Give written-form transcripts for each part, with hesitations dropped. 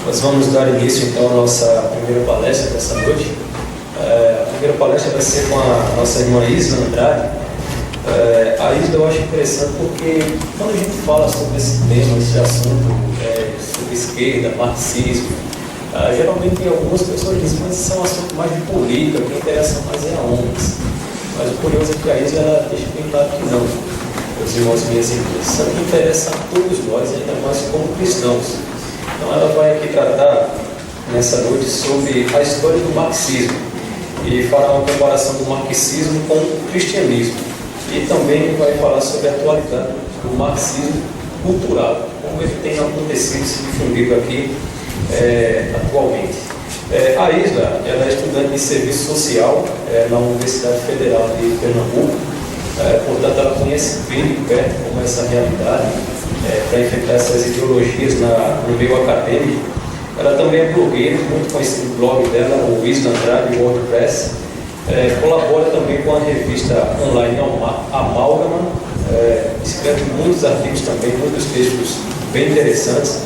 Nós vamos dar início então à nossa primeira palestra dessa noite. A primeira palestra vai ser com a nossa irmã Isla Andrade. A Isla eu acho interessante porque quando a gente fala sobre esse tema, esse assunto, sobre esquerda, marxismo, geralmente algumas pessoas dizem, mas isso é um assunto mais de política, o que interessa mais é a ONGs. Mas o curioso é que a Isla ela deixa bem claro que não, meus irmãos e minhas irmãs. Isso é o que interessa a todos nós, ainda mais como cristãos. Então ela vai aqui tratar nessa noite sobre a história do marxismo e fará uma comparação do marxismo com o cristianismo. E também vai falar sobre a atualidade do marxismo cultural, como ele tem acontecido, se difundido aqui atualmente. A Isla ela é estudante de serviço social na Universidade Federal de Pernambuco, portanto ela conhece bem de perto como é essa realidade para enfrentar essas ideologias no meio acadêmico. Ela também é blogueira, muito conhecido o blog dela, o Isla Andrade WordPress. Colabora também com a revista online Amálgama, escreve muitos artigos também, muitos textos bem interessantes.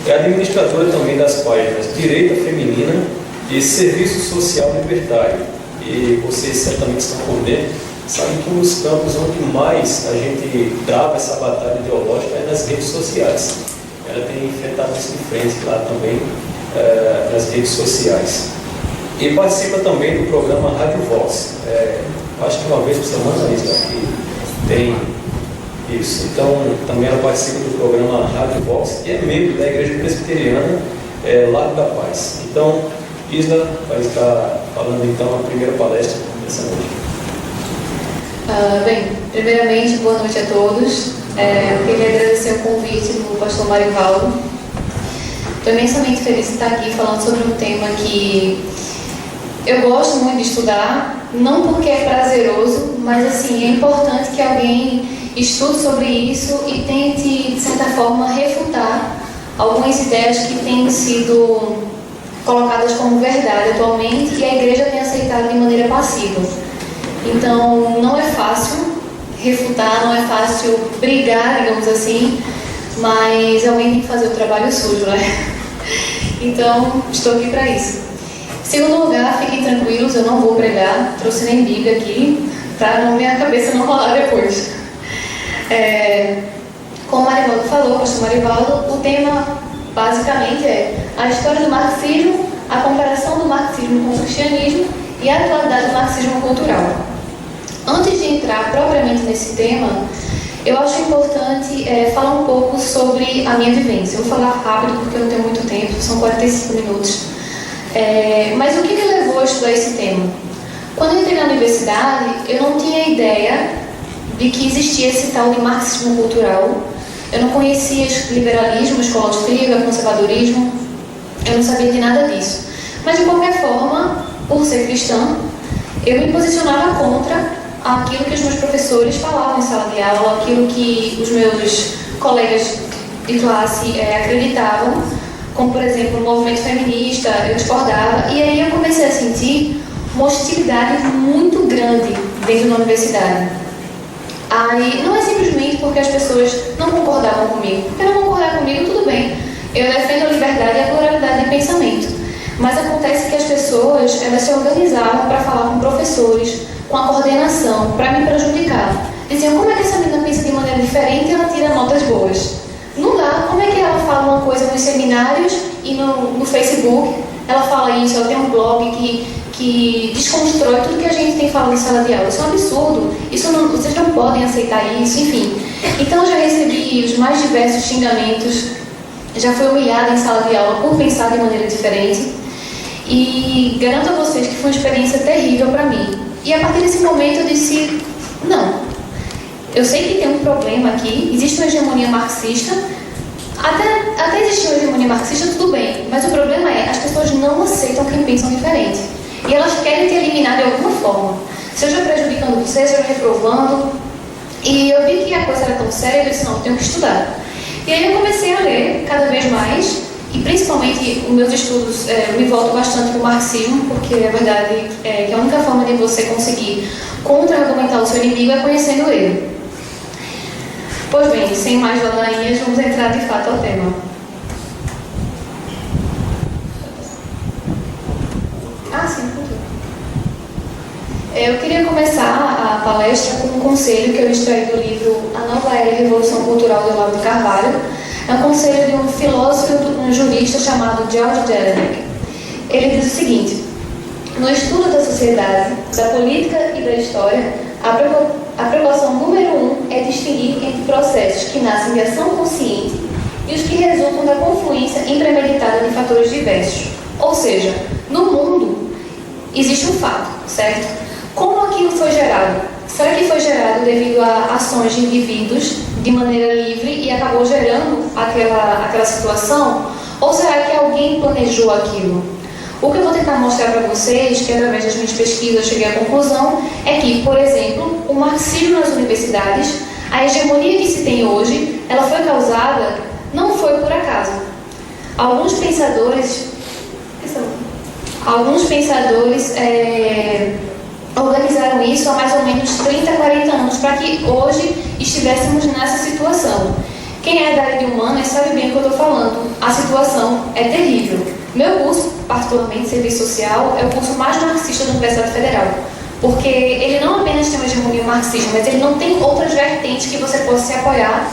É administradora também das páginas Direita Feminina e Serviço Social Libertário. E vocês certamente estão por dentro, sabem que um dos campos onde mais a gente trava essa batalha ideológica é nas redes sociais. Ela tem enfrentado isso de frente lá também, nas redes sociais. E participa também do programa Rádio Voz. Acho que uma vez por semana que tem isso. Então, também ela participa do programa Rádio Vox e é membro da Igreja Presbiteriana Lago da Paz. Então, Isla vai estar falando então a primeira palestra dessa noite. Bem, primeiramente, boa noite a todos. Eu queria agradecer o convite do pastor Marivaldo. Estou imensamente feliz de estar aqui falando sobre um tema que eu gosto muito de estudar, não porque é prazeroso, mas assim, é importante que alguém estude sobre isso e tente, de certa forma, refutar algumas ideias que têm sido colocadas como verdade atualmente e a igreja tem aceitado de maneira passiva. Então, não é fácil refutar, não é fácil brigar, digamos assim, mas alguém tem que fazer o trabalho sujo, né? Então, estou aqui para isso. Em segundo lugar, fiquem tranquilos, eu não vou pregar, trouxe nem Bíblia aqui, para minha cabeça não rolar depois. Como o Marivaldo falou, o pastor Marivaldo, o tema basicamente é a história do marxismo, a comparação do marxismo com o cristianismo e a atualidade do marxismo cultural. Antes de entrar propriamente nesse tema, eu acho importante falar um pouco sobre a minha vivência. Eu vou falar rápido porque eu não tenho muito tempo, são 45 minutos. Mas o que me levou a estudar esse tema? Quando eu entrei na universidade, eu não tinha ideia de que existia esse tal de marxismo cultural. Eu não conhecia liberalismo, escola austríaca, conservadorismo, eu não sabia de nada disso. Mas, de qualquer forma, por ser cristã, eu me posicionava contra aquilo que os meus professores falavam em sala de aula, aquilo que os meus colegas de classe acreditavam, como, por exemplo, o movimento feminista, eu discordava. E aí eu comecei a sentir uma hostilidade muito grande dentro da universidade. Aí, não é simplesmente porque as pessoas não concordavam comigo. Porque não concordar comigo, tudo bem. Eu defendo a liberdade e a pluralidade de pensamento. Mas acontece que as pessoas, elas se organizavam para falar com professores, com a coordenação, para me prejudicar. Diziam, como é que essa menina pensa de maneira diferente e ela tira notas boas? Não dá. Como é que ela fala uma coisa nos seminários e no Facebook? Ela fala isso, ela tem um blog que desconstrói tudo que a gente tem falado em sala de aula. Isso é um absurdo. Vocês não podem aceitar isso, enfim. Então eu já recebi os mais diversos xingamentos, já fui humilhada em sala de aula por pensar de maneira diferente. E garanto a vocês que foi uma experiência terrível para mim. E a partir desse momento eu disse, não. Eu sei que tem um problema aqui, existe uma hegemonia marxista. Até existir uma hegemonia marxista, tudo bem. Mas o problema é, as pessoas não aceitam quem pensam diferente. E elas querem te eliminar de alguma forma. Seja prejudicando você, seja reprovando. E eu vi que a coisa era tão séria, eu disse, não, eu tenho que estudar. E aí eu comecei a ler cada vez mais. E principalmente os meus estudos me voltam bastante para o marxismo, porque a verdade é que a única forma de você conseguir contra-argumentar o seu inimigo é conhecendo ele. Pois bem, sem mais ladainhas, vamos entrar de fato ao tema. Eu queria começar a palestra com um conselho que eu extraí do livro A Nova Era e Revolução Cultural de Olavo de Carvalho. É um conselho de um filósofo e um jurista chamado George Jelinek. Ele diz o seguinte: no estudo da sociedade, da política e da história, a preocupação número 1 é distinguir entre processos que nascem de ação consciente e os que resultam da confluência impremeditada de fatores diversos. Ou seja, no mundo existe um fato, certo? Como aquilo foi gerado? Será que foi gerado devido a ações de indivíduos de maneira livre e acabou gerando aquela situação? Ou será que alguém planejou aquilo? O que eu vou tentar mostrar para vocês, que através das minhas pesquisas eu cheguei à conclusão, é que, por exemplo, o marxismo nas universidades, a hegemonia que se tem hoje, ela foi causada, não foi por acaso. Alguns pensadores organizaram isso há mais ou menos 30, 40 anos, para que hoje estivéssemos nessa situação. Quem é da área de humanas sabe bem o que eu estou falando. A situação é terrível. Meu curso, particularmente Serviço Social, é o curso mais marxista da Universidade Federal, porque ele não apenas tem uma hegemonia marxista, mas ele não tem outras vertentes que você possa se apoiar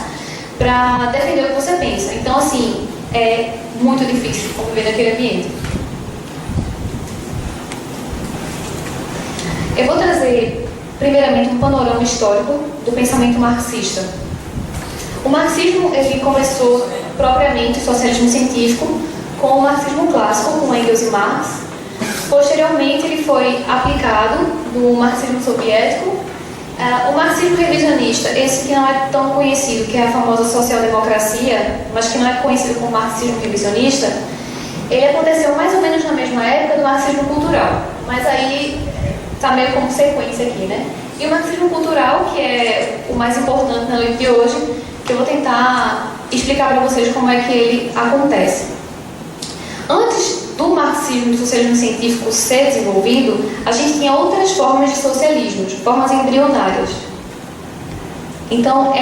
para defender o que você pensa. Então, assim, é muito difícil conviver naquele ambiente. Eu vou trazer, primeiramente, um panorama histórico do pensamento marxista. O marxismo ele começou propriamente, o socialismo científico, com o marxismo clássico, com Engels e Marx. Posteriormente, ele foi aplicado no marxismo soviético. O marxismo revisionista, esse que não é tão conhecido, que é a famosa social-democracia, mas que não é conhecido como marxismo revisionista, ele aconteceu mais ou menos na mesma época do marxismo cultural, mas aí está meio como sequência aqui, né? E o marxismo cultural, que é o mais importante na noite de hoje, que eu vou tentar explicar para vocês como é que ele acontece. Antes do marxismo e do socialismo científico ser desenvolvido, a gente tinha outras formas de socialismo, formas embrionárias. Então,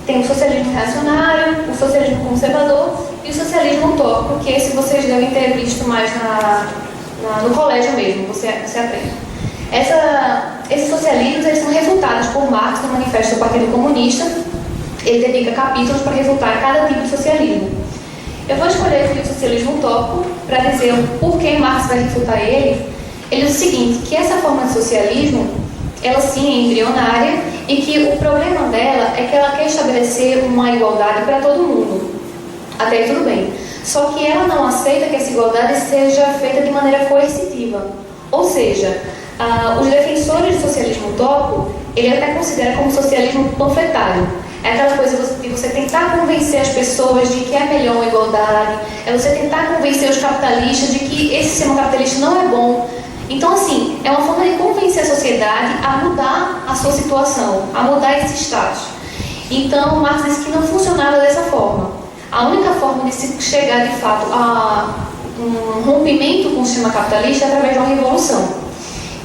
tem o socialismo reacionário, o socialismo conservador e o socialismo utópico, que esse vocês devem ter visto mais no colégio mesmo, você aprende. Esses socialismos eles são refutados por Marx no Manifesto do Partido Comunista. Ele dedica capítulos para refutar cada tipo de socialismo. Eu vou escolher aqui o socialismo utópico para dizer por que Marx vai refutar ele. Ele diz o seguinte, que essa forma de socialismo, ela sim é embrionária e que o problema dela é que ela quer estabelecer uma igualdade para todo mundo. Até aí tudo bem. Só que ela não aceita que essa igualdade seja feita de maneira coercitiva. Ou seja, os defensores do socialismo utópico, ele até considera como socialismo panfletário. É aquela coisa de você tentar convencer as pessoas de que é melhor a igualdade, é você tentar convencer os capitalistas de que esse sistema capitalista não é bom. Então, assim, é uma forma de convencer a sociedade a mudar a sua situação, a mudar esse status. Então, Marx disse que não funcionava dessa forma. A única forma de se chegar, de fato, a um rompimento com o sistema capitalista é através de uma revolução.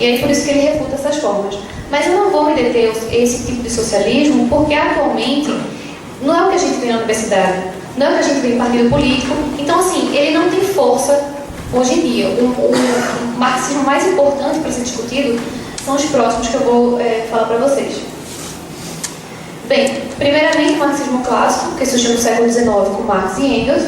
E aí, por isso que ele refuta essas formas. Mas eu não vou me deter esse tipo de socialismo, porque atualmente não é o que a gente vê na universidade, não é o que a gente vê em partido político. Então, assim, ele não tem força hoje em dia. O marxismo mais importante para ser discutido são os próximos que eu vou falar para vocês. Bem, primeiramente o marxismo clássico, que surgiu no século XIX com Marx e Engels.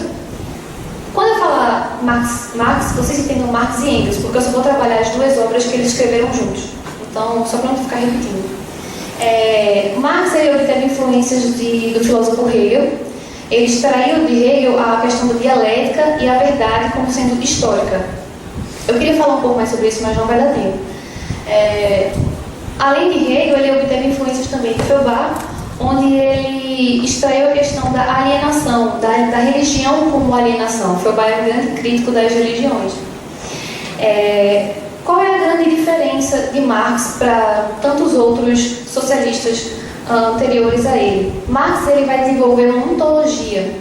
Quando eu falar Marx, vocês entendam Marx e Engels, porque eu só vou trabalhar as duas obras que eles escreveram juntos. Então, só para não ficar repetindo. Marx ele obteve influências do filósofo Hegel. Ele extraiu de Hegel a questão da dialética e a verdade como sendo histórica. Eu queria falar um pouco mais sobre isso, mas não vai dar tempo. Além de Hegel, ele obteve influências também de Feuerbach, onde ele extraiu a questão da alienação, da religião como alienação. Feuerbach é um grande crítico das religiões. Qual é a grande diferença de Marx para tantos outros socialistas anteriores a ele? Marx ele vai desenvolver uma ontologia.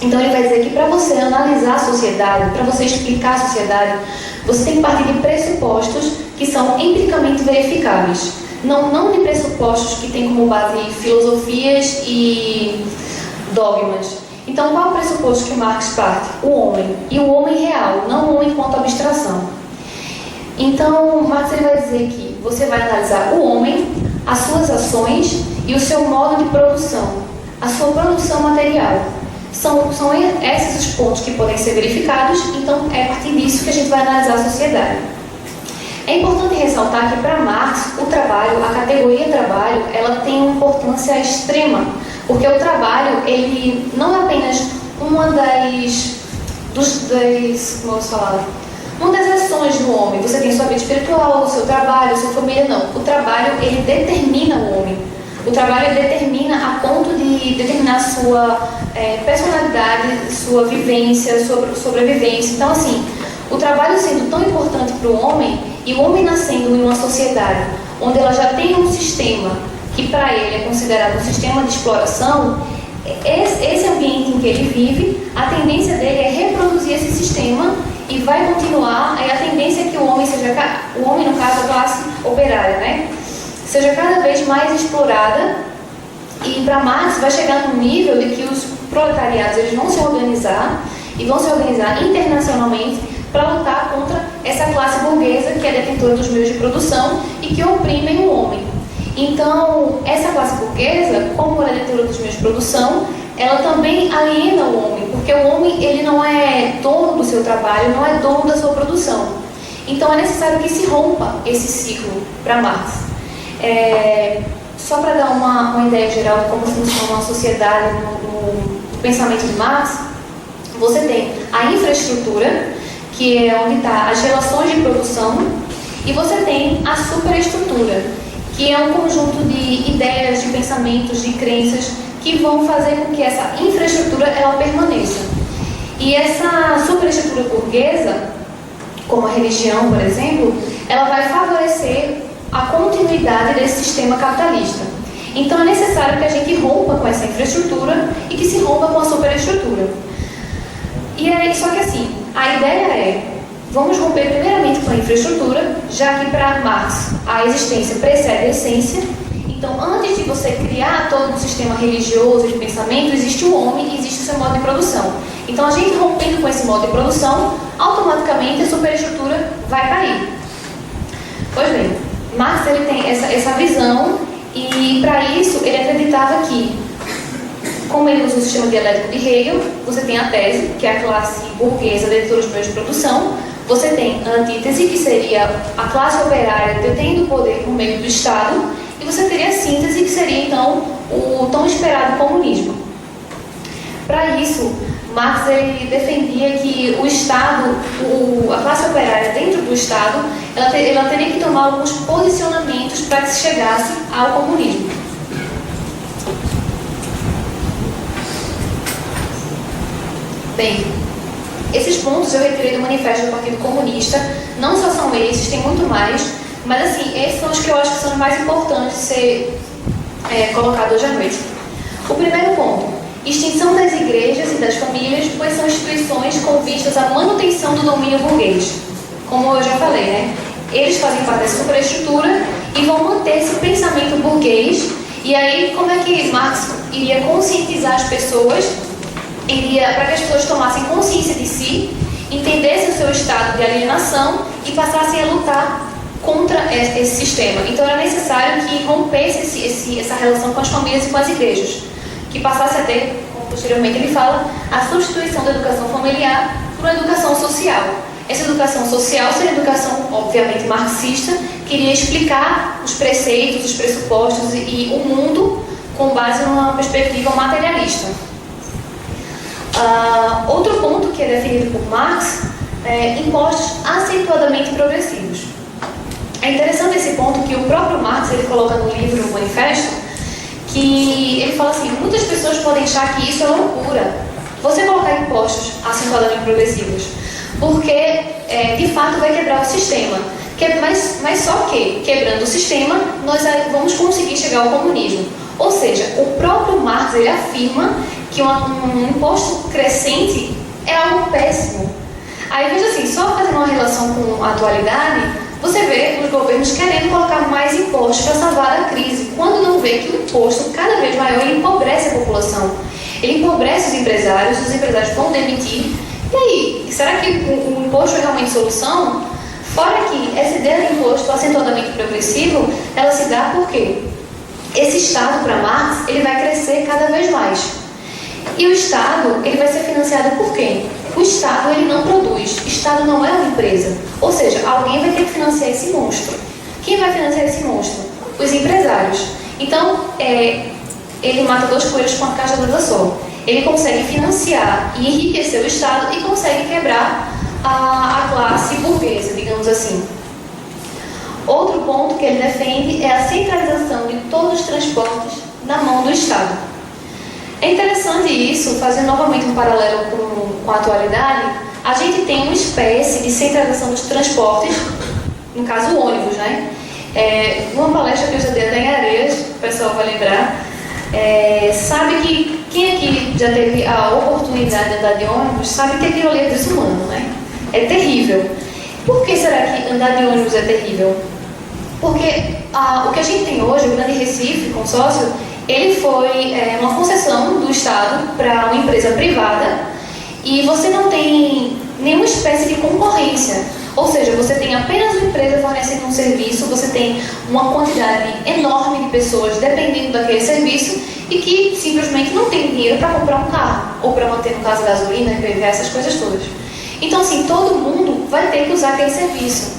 Então ele vai dizer que para você analisar a sociedade, para você explicar a sociedade, você tem que partir de pressupostos que são empiricamente verificáveis. Não de pressupostos que têm como base filosofias e dogmas. Então qual é o pressuposto que Marx parte? O homem. E o homem real, não o homem enquanto abstração. Então, Marx ele vai dizer que você vai analisar o homem, as suas ações e o seu modo de produção, a sua produção material. São esses os pontos que podem ser verificados, então é a partir disso que a gente vai analisar a sociedade. É importante ressaltar que para Marx, o trabalho, a categoria trabalho, ela tem uma importância extrema, porque o trabalho, ele não é apenas uma uma das ações do homem. Você tem sua vida espiritual, o seu trabalho, a sua família, não. O trabalho, ele determina o homem. O trabalho ele determina a ponto de determinar sua personalidade, sua vivência, sua sobrevivência. Então, assim, o trabalho sendo tão importante para o homem, e o homem nascendo em uma sociedade onde ela já tem um sistema que para ele é considerado um sistema de exploração, esse ambiente em que ele vive, a tendência dele é reproduzir esse sistema e vai continuar. A tendência é que o homem seja, o homem no caso a classe operária, né, seja cada vez mais explorada, e para Marx vai chegar num nível de que os proletariados eles vão se organizar e vão se organizar internacionalmente para lutar contra essa classe burguesa que é detentora dos meios de produção e que oprimem o homem. Então, essa classe burguesa, como ela é detentora dos meios de produção, ela também aliena o homem, porque o homem ele não é dono do seu trabalho, não é dono da sua produção. Então, é necessário que se rompa esse ciclo para Marx. Só para dar uma ideia geral de como funciona uma sociedade no pensamento de Marx, você tem a infraestrutura, que é onde está as relações de produção, e você tem a superestrutura, que é um conjunto de ideias, de pensamentos, de crenças que vão fazer com que essa infraestrutura ela permaneça. E essa superestrutura burguesa, como a religião, por exemplo, ela vai favorecer a continuidade desse sistema capitalista. Então é necessário que a gente rompa com essa infraestrutura e que se rompa com a superestrutura. E aí, só que assim, a ideia é, vamos romper primeiramente com a infraestrutura, já que para Marx a existência precede a essência. Então, antes de você criar todo um sistema religioso de pensamento, existe o homem e existe o seu modo de produção. Então, a gente rompendo com esse modo de produção, automaticamente a superestrutura vai cair. Pois bem, Marx ele tem essa visão e, para isso, ele acreditava que, como ele usa o sistema dialético de Hegel, você tem a tese, que é a classe burguesa detentora dos meios de produção, você tem a antítese, que seria a classe operária detendo o poder por meio do Estado, e você teria a síntese, que seria, então, o tão esperado comunismo. Para isso, Marx ele defendia que o Estado, a classe operária dentro do Estado, ela teria que tomar alguns posicionamentos para que se chegasse ao comunismo. Bem, esses pontos eu retirei do manifesto do Partido Comunista. Não só são esses, tem muito mais, mas assim, esses são os que eu acho que são os mais importantes de ser colocados hoje à noite. O primeiro ponto: extinção das igrejas e das famílias, pois são instituições com vistas à manutenção do domínio burguês. Como eu já falei, né? Eles fazem parte dessa superestrutura e vão manter esse pensamento burguês. E aí, como é que Marx iria conscientizar as pessoas? Para que as pessoas tomassem consciência de si, entendessem o seu estado de alienação e passassem a lutar contra esse sistema. Então era necessário que rompesse essa relação com as famílias e com as igrejas, que passasse a ter, como posteriormente ele fala, a substituição da educação familiar por uma educação social. Essa educação social seria a educação, obviamente, marxista, que iria explicar os preceitos, os pressupostos e o mundo com base numa perspectiva materialista. Outro ponto que é definido por Marx é impostos acentuadamente progressivos. É interessante esse ponto que o próprio Marx ele coloca no livro O Manifesto, que ele fala assim: muitas pessoas podem achar que isso é loucura, você colocar impostos acentuadamente progressivos, porque de fato vai quebrar o sistema. Mas só que, quebrando o sistema, nós vamos conseguir chegar ao comunismo. Ou seja, o próprio Marx ele afirma que um imposto crescente é algo péssimo. Aí veja assim, só fazendo uma relação com a atualidade, você vê os governos querendo colocar mais impostos para salvar a crise, quando não vê que o imposto cada vez maior ele empobrece a população, ele empobrece os empresários vão demitir. E aí, será que o imposto é realmente solução? Fora que essa ideia de imposto acentuadamente progressivo, ela se dá porque esse Estado, para Marx, ele vai crescer cada vez mais. E o Estado, ele vai ser financiado por quem? O Estado, ele não produz. O Estado não é uma empresa. Ou seja, alguém vai ter que financiar esse monstro. Quem vai financiar esse monstro? Os empresários. Então, ele mata dois coelhos com a cajadada só. Ele consegue financiar e enriquecer o Estado e consegue quebrar a classe burguesa, digamos assim. Outro ponto que ele defende é a centralização de todos os transportes na mão do Estado. É interessante isso, fazendo novamente um paralelo com a atualidade, a gente tem uma espécie de centralização dos transportes, no caso o ônibus, né? Uma palestra que eu já dei até em Areias, o pessoal vai lembrar, sabe que quem aqui já teve a oportunidade de andar de ônibus sabe que aquilo ali é desumano, né? É terrível. Por que será que andar de ônibus é terrível? Porque o que a gente tem hoje, o Grande Recife, consórcio, ele foi uma concessão do Estado para uma empresa privada e você não tem nenhuma espécie de concorrência. Ou seja, você tem apenas uma empresa fornecendo um serviço, você tem uma quantidade enorme de pessoas dependendo daquele serviço e que simplesmente não tem dinheiro para comprar um carro ou para manter, no caso, gasolina, IPVA, essas coisas todas. Então, assim, todo mundo vai ter que usar aquele serviço.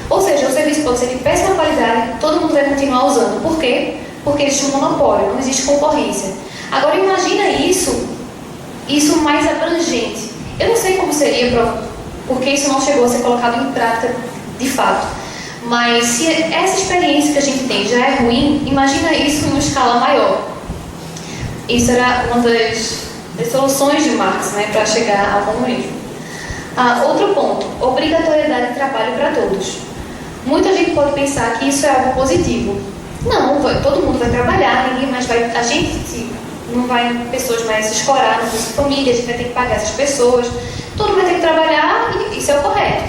Ou seja, o serviço pode ser de péssima qualidade, todo mundo vai continuar usando. Por quê? Porque existe um monopólio, não existe concorrência. Agora, imagina isso mais abrangente. Eu não sei como seria, porque isso não chegou a ser colocado em prática de fato. Mas se essa experiência que a gente tem já é ruim, imagina isso em uma escala maior. Isso era uma das soluções de Marx, né, para chegar ao comunismo. Outro ponto, obrigatoriedade de trabalho para todos. Muita gente pode pensar que isso é algo positivo. Não, todo mundo vai trabalhar, ninguém mais vai. A gente não vai, pessoas mais se escorar na nossa família, a gente vai ter que pagar essas pessoas. Todo mundo vai ter que trabalhar e isso é o correto.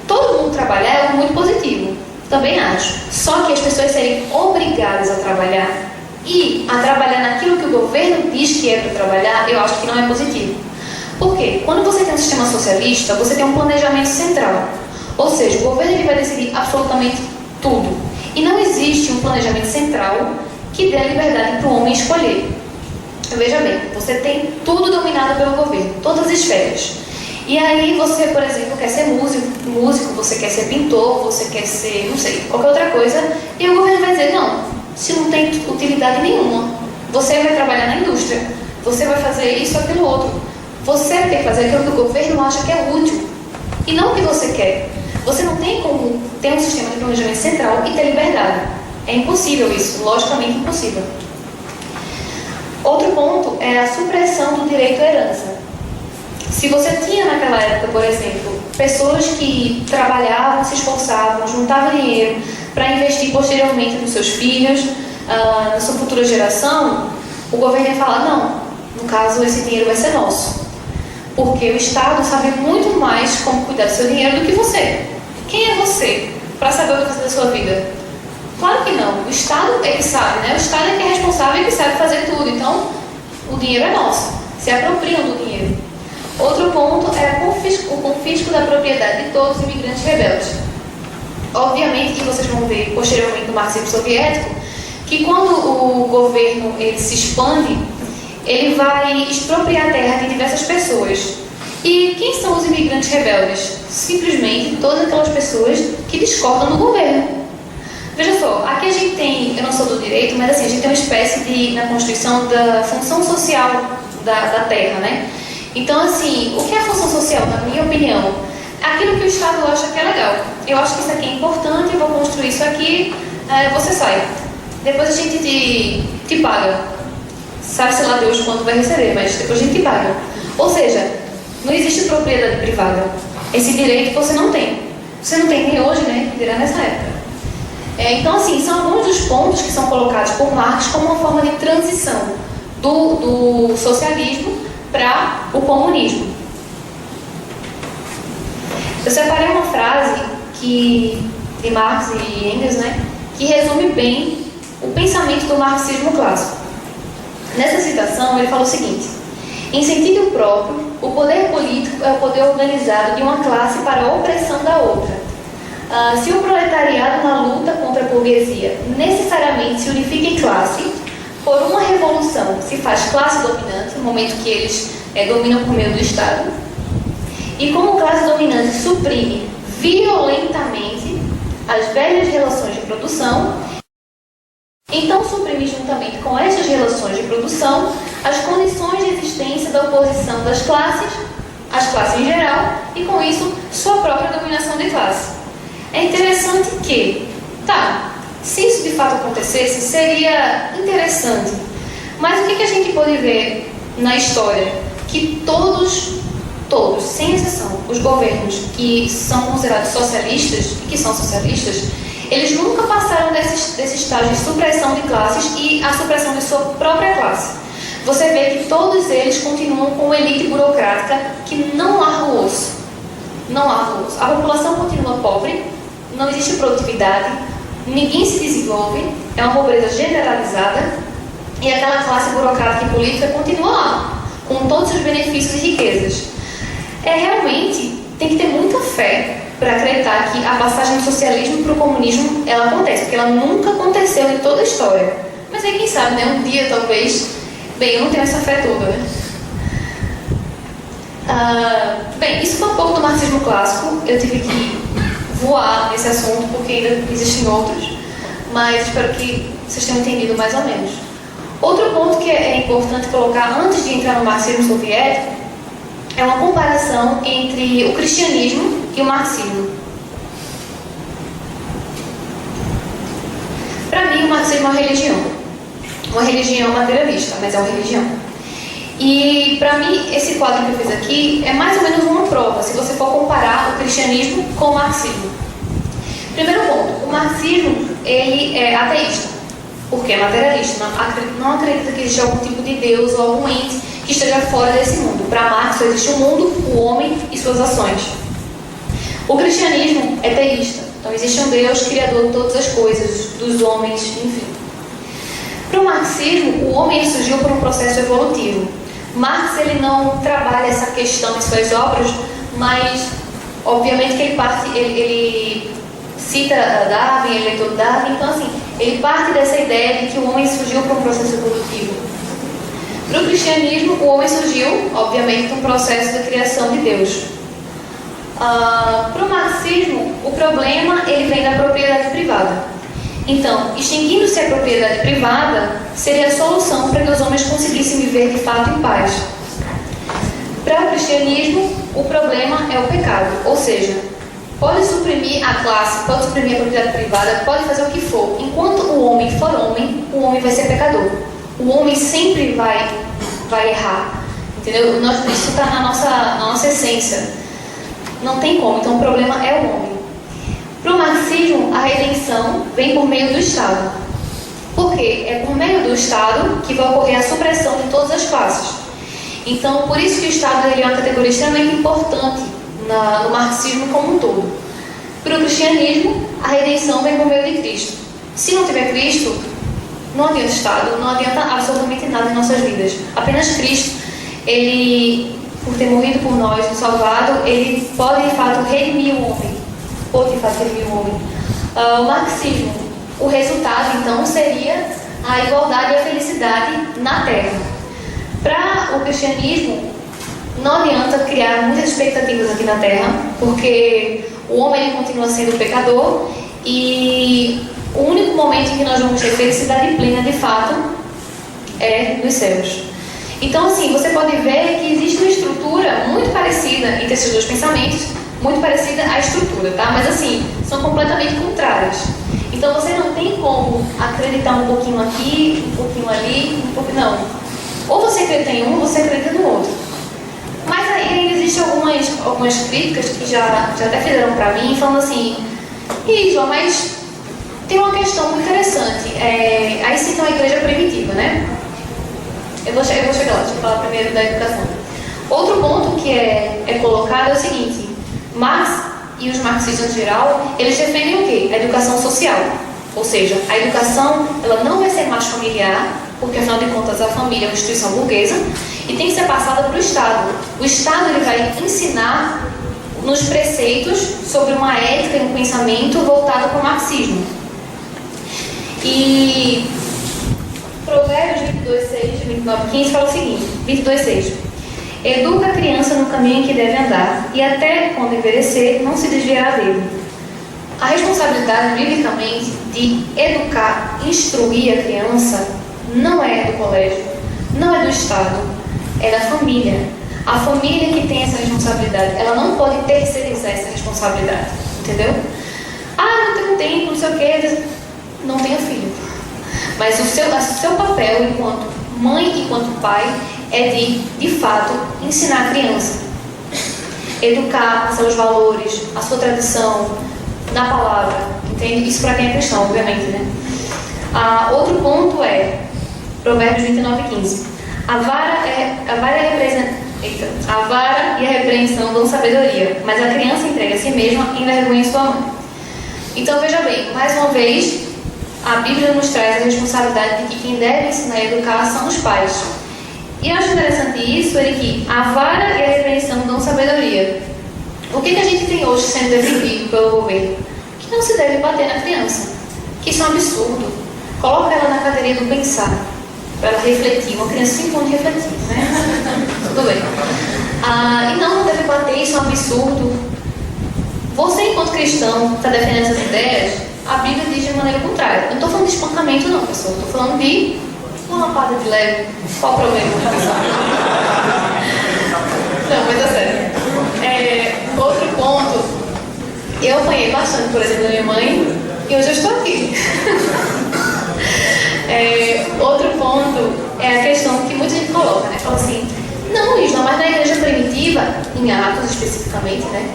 Todo mundo trabalhar é algo muito positivo, também acho. Só que as pessoas serem obrigadas a trabalhar e a trabalhar naquilo que o governo diz que é para trabalhar, eu acho que não é positivo. Por quê? Quando você tem um sistema socialista, você tem um planejamento central. Ou seja, o governo ele vai decidir absolutamente tudo. E não existe um planejamento central que dê a liberdade para o homem escolher. Veja bem, você tem tudo dominado pelo governo, todas as esferas. E aí você, por exemplo, quer ser músico, você quer ser pintor, você quer ser, não sei, qualquer outra coisa, e o governo vai dizer, não, se não tem utilidade nenhuma, você vai trabalhar na indústria, você vai fazer isso, aquilo, outro. Você vai ter que fazer aquilo que o governo acha que é útil, e não o que você quer. Você não tem como ter um sistema de planejamento central e ter liberdade. É impossível isso, logicamente impossível. Outro ponto é a supressão do direito à herança. Se você tinha naquela época, por exemplo, pessoas que trabalhavam, se esforçavam, juntavam dinheiro para investir posteriormente nos seus filhos, na sua futura geração, o governo ia falar, não, no caso esse dinheiro vai ser nosso. Porque o Estado sabe muito mais como cuidar do seu dinheiro do que você. Quem é você para saber o que fazer da sua vida? Claro que não. O Estado é que sabe, né? O Estado é que é responsável e que sabe fazer tudo. Então, o dinheiro é nosso. Se apropriam do dinheiro. Outro ponto é o confisco da propriedade de todos os imigrantes rebeldes. Obviamente que vocês vão ver posteriormente no marxismo soviético que quando o governo ele se expande, ele vai expropriar a terra de diversas pessoas. E quem são os imigrantes rebeldes? Simplesmente todas aquelas pessoas que discordam do governo. Veja só, aqui a gente tem, eu não sou do direito, mas assim, a gente tem uma espécie de, na Constituição, da função social da terra, né? Então, assim, o que é a função social, na minha opinião? Aquilo que o Estado acha que é legal. Eu acho que isso aqui é importante, eu vou construir isso aqui, você sai. Depois a gente te paga. Sabe-se lá Deus quando vai receber, mas depois a gente te paga. Ou seja, não existe propriedade privada. Esse direito você não tem. Você não tem nem hoje, né? Dirá nessa época. Então, assim, são alguns dos pontos que são colocados por Marx como uma forma de transição do socialismo para o comunismo. Eu separei uma frase de Marx e Engels, né, que resume bem o pensamento do marxismo clássico. Nessa citação, ele fala o seguinte: em sentido próprio, o poder político é o poder organizado de uma classe para a opressão da outra. Se o proletariado na luta contra a burguesia necessariamente se unifica em classe, por uma revolução se faz classe dominante, no momento que eles dominam por meio do Estado, e como classe dominante suprime violentamente as velhas relações de produção, então suprime juntamente com essas relações de produção as condições de existência da oposição das classes, as classes em geral, e com isso sua própria dominação de classe. É interessante que, se isso de fato acontecesse, seria interessante. Mas o que a gente pode ver na história? Que todos, sem exceção, os governos que são considerados socialistas, e que são socialistas, eles nunca passaram desse estágio de supressão de classes e a supressão de sua própria classe. Você vê que todos eles continuam com uma elite burocrática que não larga o osso. Não larga o osso. A população continua pobre, não existe produtividade, ninguém se desenvolve, é uma pobreza generalizada e aquela classe burocrática e política continua lá, com todos os benefícios e riquezas. Realmente, tem que ter muita fé para acreditar que a passagem do socialismo para o comunismo ela acontece, porque ela nunca aconteceu em toda a história. Mas aí quem sabe, né? Um dia talvez. Bem, eu não tenho essa fé toda, né? Bem, isso foi um pouco do marxismo clássico. Eu tive que voar nesse assunto porque ainda existem outros, mas espero que vocês tenham entendido mais ou menos. Outro ponto que é importante colocar antes de entrar no marxismo soviético é uma comparação entre o cristianismo e o marxismo. Para mim, o marxismo é uma religião. Uma religião materialista, mas é uma religião. E para mim, esse quadro que eu fiz aqui é mais ou menos uma prova, se você for comparar o cristianismo com o marxismo. Primeiro ponto, o marxismo ele é ateísta, porque é materialista, não acredita que existe algum tipo de Deus ou algum ente que esteja fora desse mundo. Para Marx só existe o mundo, o homem e suas ações. O cristianismo é teísta, então existe um Deus criador de todas as coisas, dos homens, enfim. Para o marxismo, o homem surgiu por um processo evolutivo. Marx ele não trabalha essa questão em suas obras, mas obviamente que ele cita Darwin, ele é leitor de Darwin, então assim, ele parte dessa ideia de que o homem surgiu por um processo evolutivo. Para o cristianismo, o homem surgiu, obviamente, por um processo de criação de Deus. Para o marxismo, o problema ele vem da propriedade privada. Então, extinguindo-se a propriedade privada, seria a solução para que os homens conseguissem viver de fato em paz. Para o cristianismo, o problema é o pecado, ou seja, pode suprimir a classe, pode suprimir a propriedade privada, pode fazer o que for. Enquanto o homem for homem, o homem vai ser pecador. O homem sempre vai errar, entendeu? Isso está na nossa essência. Não tem como, então o problema é o homem. Para o marxismo, a redenção vem por meio do Estado. Por quê? É por meio do Estado que vai ocorrer a supressão de todas as classes. Então, por isso que o Estado ele é uma categoria extremamente importante no marxismo como um todo. Para o cristianismo, a redenção vem por meio de Cristo. Se não tiver Cristo, não adianta o Estado, não adianta absolutamente nada em nossas vidas. Apenas Cristo, ele, por ter morrido por nós, nos salvado, ele pode de fato redimir o homem. Pode de fato redimir o homem. O marxismo, o resultado então seria a igualdade e a felicidade na Terra. Para o cristianismo, não adianta criar muitas expectativas aqui na Terra, porque o homem ele continua sendo pecador e o único momento em que nós vamos ter felicidade plena de fato é nos céus. Então assim, você pode ver que existe uma estrutura muito parecida entre esses dois pensamentos, muito parecida à estrutura, tá? Mas assim, são completamente contrárias. Então você não tem como acreditar um pouquinho aqui, um pouquinho ali, um pouquinho... Não. Ou você acredita em um, ou você acredita no outro. Mas aí ainda existem algumas críticas que já até fizeram pra mim, falando assim, João, mas tem uma questão muito interessante. Aí citam a igreja primitiva, né? Eu vou chegar lá, deixa eu falar primeiro da educação. Outro ponto que é colocado é o seguinte, Marx e os marxistas em geral, eles defendem o quê? A educação social. Ou seja, a educação ela não vai ser mais familiar, porque afinal de contas a família é uma instituição burguesa, e tem que ser passada para o Estado. O Estado ele vai ensinar nos preceitos sobre uma ética e um pensamento voltado para o marxismo. E Provérbios 22:6, 29:15 fala o seguinte, 22:6: educa a criança no caminho em que deve andar, e até quando envelhecer, não se desviará dele. A responsabilidade, biblicamente, de educar, instruir a criança, não é do colégio, não é do Estado, é da família. A família que tem essa responsabilidade, ela não pode terceirizar essa responsabilidade, entendeu? Não tenho tempo, não sei o quê, não tenha filho. Mas o seu papel enquanto mãe e enquanto pai é de fato, ensinar a criança. Educar, passar os valores, a sua tradição, na palavra, entende? Isso para quem é cristão, obviamente, né? Outro ponto é Provérbios 29:15. A vara e a repreensão dão sabedoria, mas a criança entrega a si mesma e envergonha sua mãe. Então veja bem, mais uma vez, a Bíblia nos traz a responsabilidade de que quem deve ensinar e educar são os pais. E eu acho interessante isso, é que a vara e a repreensão dão sabedoria. O que a gente tem hoje sendo defendido pelo governo? Que não se deve bater na criança. Que isso é um absurdo. Coloca ela na cadeirinha do pensar, para ela refletir. Uma criança sempre pode refletir, né? Tudo bem. E não deve bater, isso é um absurdo. Você, enquanto cristão, está defendendo essas ideias, a Bíblia diz de maneira contrária. Eu não estou falando de espancamento, não, pessoal. Estou falando de uma lapada de leve. Qual o problema? Não, mas é sério. Outro ponto, eu apanhei bastante, por exemplo, da minha mãe, e hoje eu estou aqui. Outro ponto é a questão que muita gente coloca, né? Fala assim, não, Isla, mas na igreja primitiva, em Atos especificamente, né?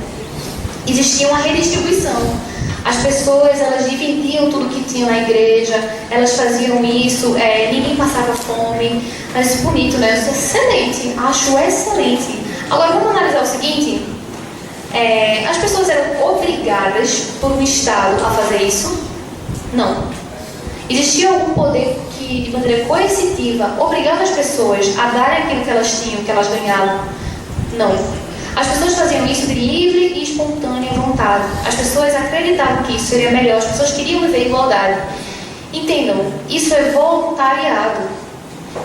Existia uma redistribuição. As pessoas, elas dividiam tudo que tinham na igreja, elas faziam isso, ninguém passava fome. Mas isso é bonito, né? Isso é excelente, acho excelente. Agora vamos analisar o seguinte, as pessoas eram obrigadas por um Estado a fazer isso? Não. Existia algum poder que, de maneira coercitiva, obrigava as pessoas a darem aquilo que elas tinham, que elas ganhavam? Não. As pessoas faziam isso de livre e espontânea vontade. As pessoas acreditavam que isso seria melhor, as pessoas queriam viver igualdade. Entendam, isso é voluntariado.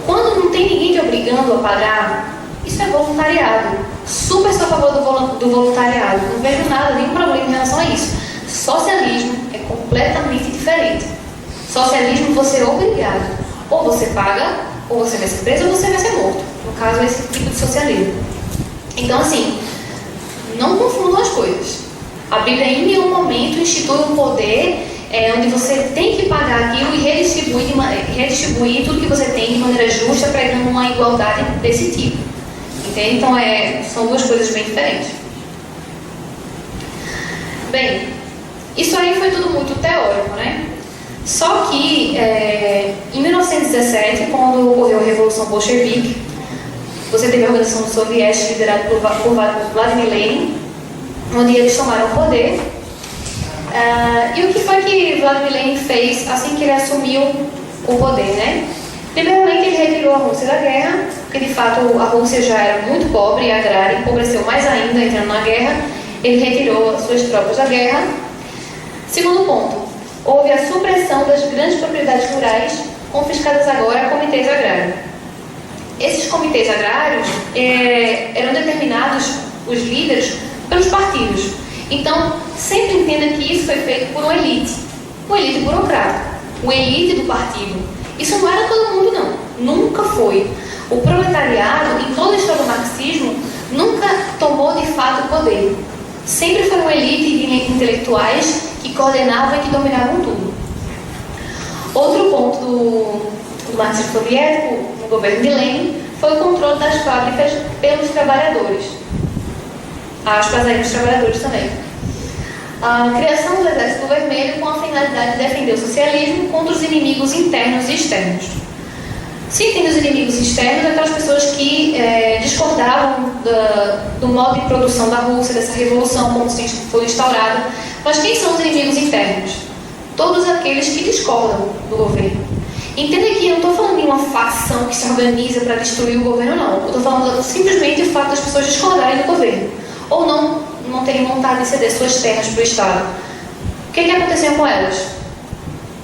Quando não tem ninguém te obrigando a pagar, isso é voluntariado. Super sou a favor do voluntariado. Não vejo nada, nenhum problema em relação a isso. Socialismo é completamente diferente. Socialismo você é obrigado. Ou você paga, ou você vai ser preso, ou você vai ser morto. No caso, é esse tipo de socialismo. Então, assim, não confundam as coisas. A Bíblia em nenhum momento institui um poder onde você tem que pagar aquilo e redistribuir tudo que você tem de maneira justa, pregando uma igualdade desse tipo. Entende? Então, são duas coisas bem diferentes. Bem, isso aí foi tudo muito teórico, né? Só que, em 1917, quando ocorreu a Revolução Bolchevique, você teve a Organização Soviética liderada por Vladimir Lenin, onde eles tomaram o poder. E o que foi que Vladimir Lenin fez assim que ele assumiu o poder, né? Primeiramente, ele retirou a Rússia da guerra, porque de fato a Rússia já era muito pobre e agrária, empobreceu mais ainda entrando na guerra. Ele retirou as suas tropas da guerra. Segundo ponto, houve a supressão das grandes propriedades rurais, confiscadas agora a comitês agrários. Esses comitês agrários eram determinados, os líderes, pelos partidos. Então, sempre entenda que isso foi feito por uma elite burocrata, uma elite do partido. Isso não era todo mundo, não. Nunca foi. O proletariado, em toda a história do marxismo, nunca tomou de fato o poder. Sempre foi uma elite de intelectuais que coordenavam e que dominavam tudo. Outro ponto do marxismo soviético, no governo de Lenin, foi o controle das fábricas pelos trabalhadores. As passagens dos trabalhadores também. A criação do Exército Vermelho com a finalidade de defender o socialismo contra os inimigos internos e externos. Se tem os inimigos externos, aquelas pessoas que discordavam do modo de produção da Rússia, dessa revolução, como se foi instaurada. Mas quem são os inimigos internos? Todos aqueles que discordam do governo. Entenda que eu não estou falando de uma facção que se organiza para destruir o governo, não. Eu estou falando simplesmente do fato das pessoas discordarem do governo. Ou não não teriam vontade de ceder suas terras para o Estado, o que aconteceu com elas?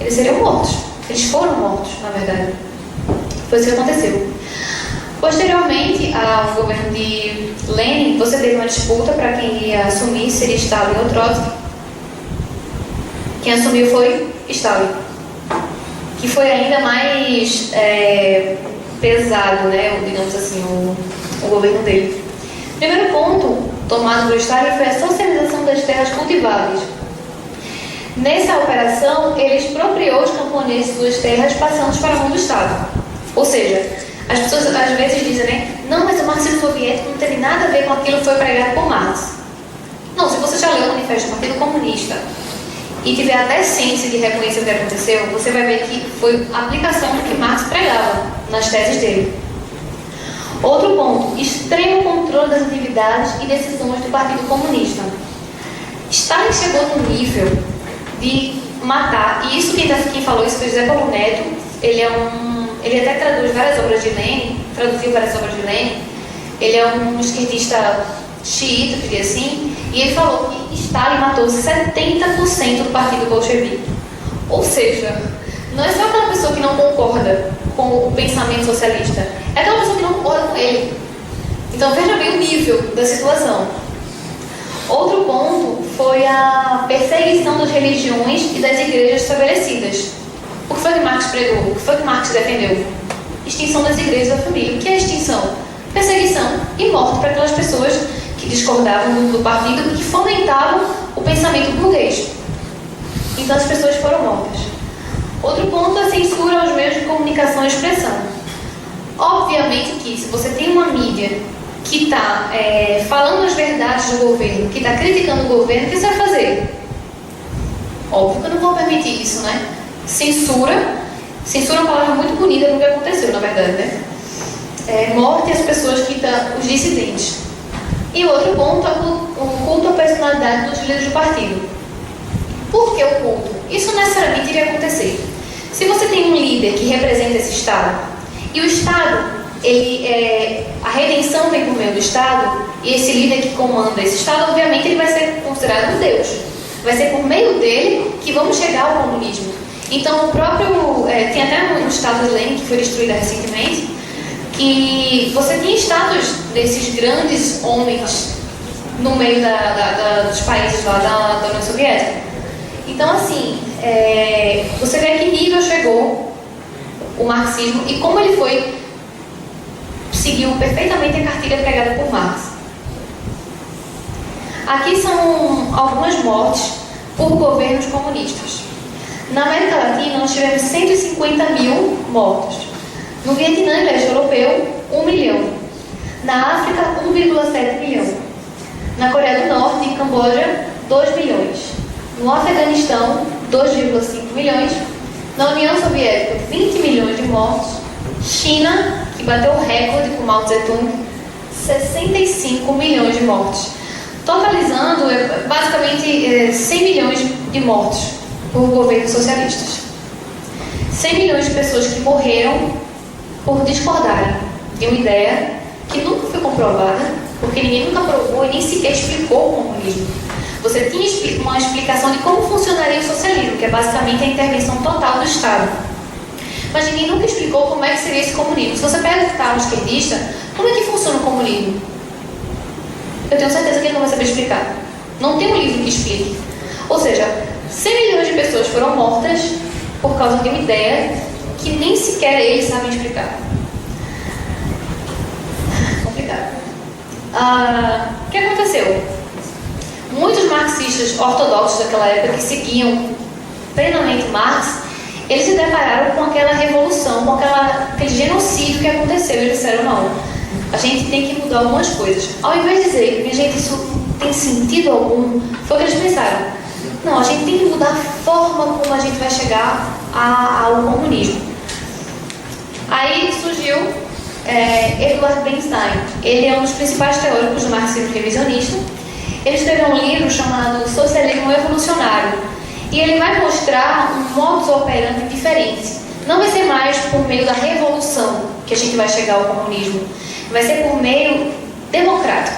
Eles seriam mortos. Eles foram mortos, na verdade. Foi isso que aconteceu. Posteriormente ao governo de Lenin, você teve uma disputa para quem ia assumir, seria Stalin ou Trotsky. Quem assumiu foi Stalin, que foi ainda mais pesado, né, digamos assim, o governo dele. O primeiro ponto tomado por Stalin foi a socialização das terras cultiváveis. Nessa operação, ele expropriou os camponeses suas terras, passando para a mão do Estado. Ou seja, as pessoas às vezes dizem, né, não, mas o marxismo soviético não teve nada a ver com aquilo que foi pregado por Marx. Não, se você já leu o Manifesto do Partido Comunista e tiver a decência de reconhecer o que aconteceu, você vai ver que foi a aplicação do que Marx pregava nas teses dele. Outro ponto, extremo controle das atividades e decisões do Partido Comunista. Stalin chegou no nível de matar, e isso quem falou isso foi José Paulo Neto. Ele até traduz várias obras de Lenin, traduziu várias obras de Lenin. Ele é um esquerdista xiita, diria assim, e ele falou que Stalin matou 70% do partido bolchevique. Ou seja, não é só aquela pessoa que não concorda com o pensamento socialista, é aquela pessoa que não concorda com ele. Então veja bem o nível da situação. Outro ponto foi a perseguição das religiões e das igrejas estabelecidas. O que foi que Marx pregou? O que foi que Marx defendeu? Extinção das igrejas da família. O que é extinção? Perseguição e morte para aquelas pessoas que discordavam do partido e que fomentavam o pensamento burguês. Então as pessoas foram mortas. Outro ponto é a censura aos meios de comunicação e expressão. Obviamente que se você tem uma mídia que está falando as verdades do governo, que está criticando o governo, o que você vai fazer? Óbvio que eu não vou permitir isso, né? Censura é uma palavra muito bonita do que aconteceu, na verdade, né? Morte às pessoas que estão, os dissidentes. E outro ponto é o culto à personalidade dos líderes do partido. Por que o culto? Isso necessariamente iria acontecer. Se você tem um líder que representa esse Estado, e o Estado, a redenção vem por meio do Estado, e esse líder que comanda esse Estado, obviamente, ele vai ser considerado um Deus. Vai ser por meio dele que vamos chegar ao comunismo. Então, o próprio... tem até um estátua de Lenin que foi destruída recentemente, que você tinha estátuas desses grandes homens no meio dos países lá da União Soviética. Então, assim, você vê a que nível chegou o marxismo e como ele seguiu perfeitamente a cartilha pregada por Marx. Aqui são algumas mortes por governos comunistas. Na América Latina, nós tivemos 150 mil mortos. No Vietnã e leste europeu, 1 milhão. Na África, 1,7 milhão. Na Coreia do Norte e Camboja, 2 milhões. No Afeganistão, 2,5 milhões. Na União Soviética, 20 milhões de mortos. China, que bateu o recorde com Mao Tse-tung, 65 milhões de mortos. Totalizando, basicamente, 100 milhões de mortos por governos socialistas. 100 milhões de pessoas que morreram por discordarem de uma ideia que nunca foi comprovada, porque ninguém nunca provou e nem sequer explicou o comunismo. Você tinha uma explicação de como funcionaria o socialismo, que é basicamente a intervenção total do Estado. Mas ninguém nunca explicou como é que seria esse comunismo. Se você perguntar a um esquerdista, como é que funciona o comunismo? Eu tenho certeza que ele não vai saber explicar. Não tem um livro que explique. Ou seja, 100 milhões de pessoas foram mortas por causa de uma ideia que nem sequer eles sabem explicar. Complicado. O que aconteceu? Muitos marxistas ortodoxos daquela época que seguiam plenamente Marx, eles se depararam com aquela revolução, com aquele genocídio que aconteceu. Eles disseram, não, a gente tem que mudar algumas coisas. Ao invés de dizer, minha gente, isso não tem sentido algum, foi o que eles pensaram. Não, a gente tem que mudar a forma como a gente vai chegar ao comunismo. Aí surgiu Edward Bernstein. Ele é um dos principais teóricos do marxismo revisionista. Ele escreveu um livro chamado Socialismo Evolucionário. E ele vai mostrar um modus operandi diferente. Não vai ser mais por meio da revolução que a gente vai chegar ao comunismo. Vai ser por meio democrático.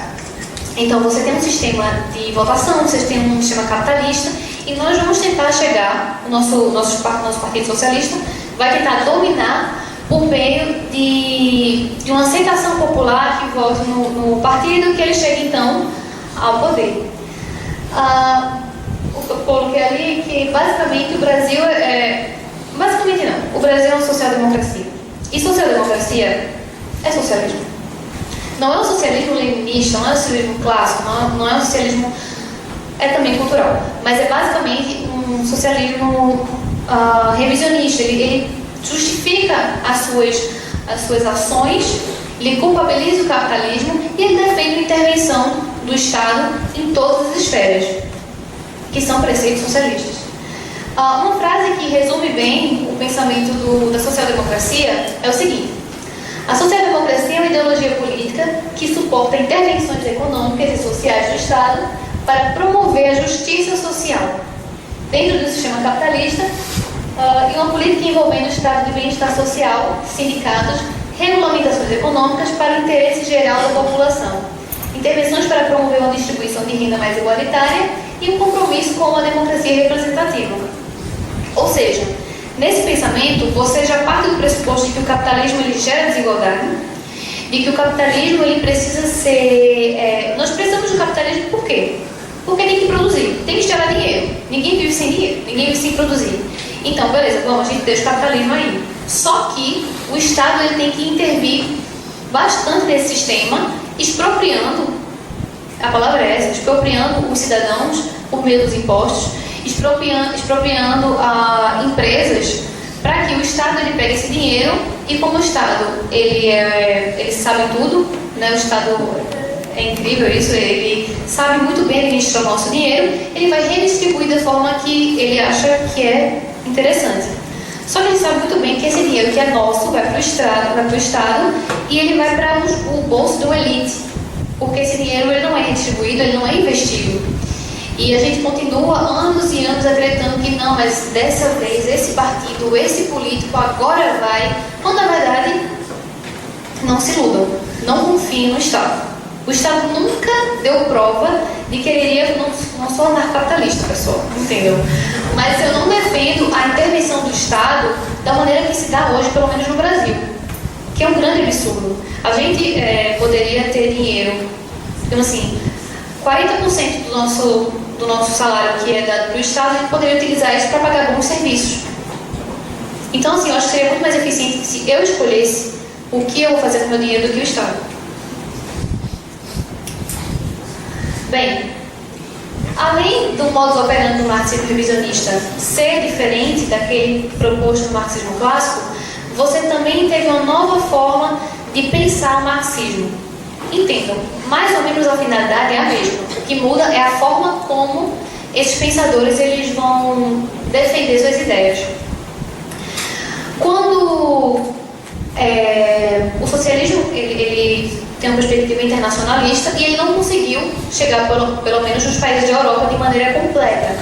Então você tem um sistema de votação, você tem um sistema capitalista, e nós vamos tentar chegar, o nosso Partido Socialista vai tentar dominar por meio de uma aceitação popular que vote no partido, que ele chegue então ao poder. Eu coloquei ali que basicamente o Brasil basicamente não, o Brasil é uma social-democracia. E social-democracia é socialismo. Não é um socialismo leninista, não é um socialismo clássico, não é um socialismo, é também cultural, mas é basicamente um socialismo revisionista. Ele justifica as suas ações, ele culpabiliza o capitalismo e ele defende a intervenção do Estado em todas as esferas, que são preceitos socialistas. Uma frase que resume bem o pensamento da social-democracia é o seguinte: a social-democracia é uma ideologia política que suporta intervenções econômicas e sociais do Estado para promover a justiça social dentro do sistema capitalista, e uma política envolvendo o estado de bem-estar social, sindicatos, regulamentações econômicas para o interesse geral da população, intervenções para promover uma distribuição de renda mais igualitária e um compromisso com uma democracia representativa. Ou seja, nesse pensamento, você já parte do pressuposto de que o capitalismo ele gera desigualdade, de que o capitalismo ele precisa ser... nós precisamos do capitalismo por quê? Porque tem que produzir, tem que gerar dinheiro. Ninguém vive sem dinheiro, ninguém vive sem produzir. Então, beleza, a gente deixa o capitalismo aí. Só que o Estado ele tem que intervir bastante nesse sistema, expropriando, a palavra é essa, expropriando os cidadãos por meio dos impostos, expropriando empresas, para que o Estado ele pegue esse dinheiro, e como o Estado ele sabe tudo, né? O Estado é incrível isso, ele sabe muito bem administrar o nosso dinheiro, ele vai redistribuir da forma que ele acha que é interessante. Só que ele sabe muito bem que esse dinheiro que é nosso vai para o Estado e ele vai para o bolso do elite, porque esse dinheiro ele não é redistribuído, ele não é investido. E a gente continua anos e anos acreditando que não, mas dessa vez esse partido, esse político agora vai, quando na verdade não se iludam, não confiem no Estado. O Estado nunca deu prova de que ele iria, não sou anarcocapitalista, pessoal, entendeu? Mas eu não defendo a intervenção do Estado da maneira que se dá hoje, pelo menos no Brasil, que é um grande absurdo. A gente poderia ter dinheiro, então assim, 40% do nosso salário que é dado para o Estado, a gente poderia utilizar isso para pagar bons serviços. Então assim, eu acho que seria muito mais eficiente se eu escolhesse o que eu vou fazer com o meu dinheiro do que o Estado. Bem, além do modus operandi do marxismo revisionista ser diferente daquele proposto no marxismo clássico, você também teve uma nova forma de pensar o marxismo. Entendam, mais ou menos a finalidade é a mesma. O que muda é a forma como esses pensadores eles vão defender suas ideias. Quando o socialismo ele tem uma perspectiva internacionalista e ele não conseguiu chegar pelo menos nos países da Europa de maneira completa.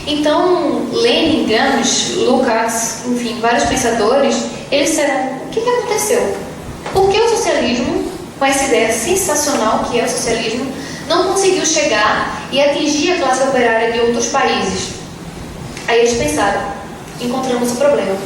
Então, Lenin, Gramsci, Lukács, enfim, vários pensadores, eles disseram: o que aconteceu? Por que o socialismo, com essa ideia sensacional que é o socialismo, não conseguiu chegar e atingir a classe operária de outros países? Aí eles pensaram: encontramos o problema.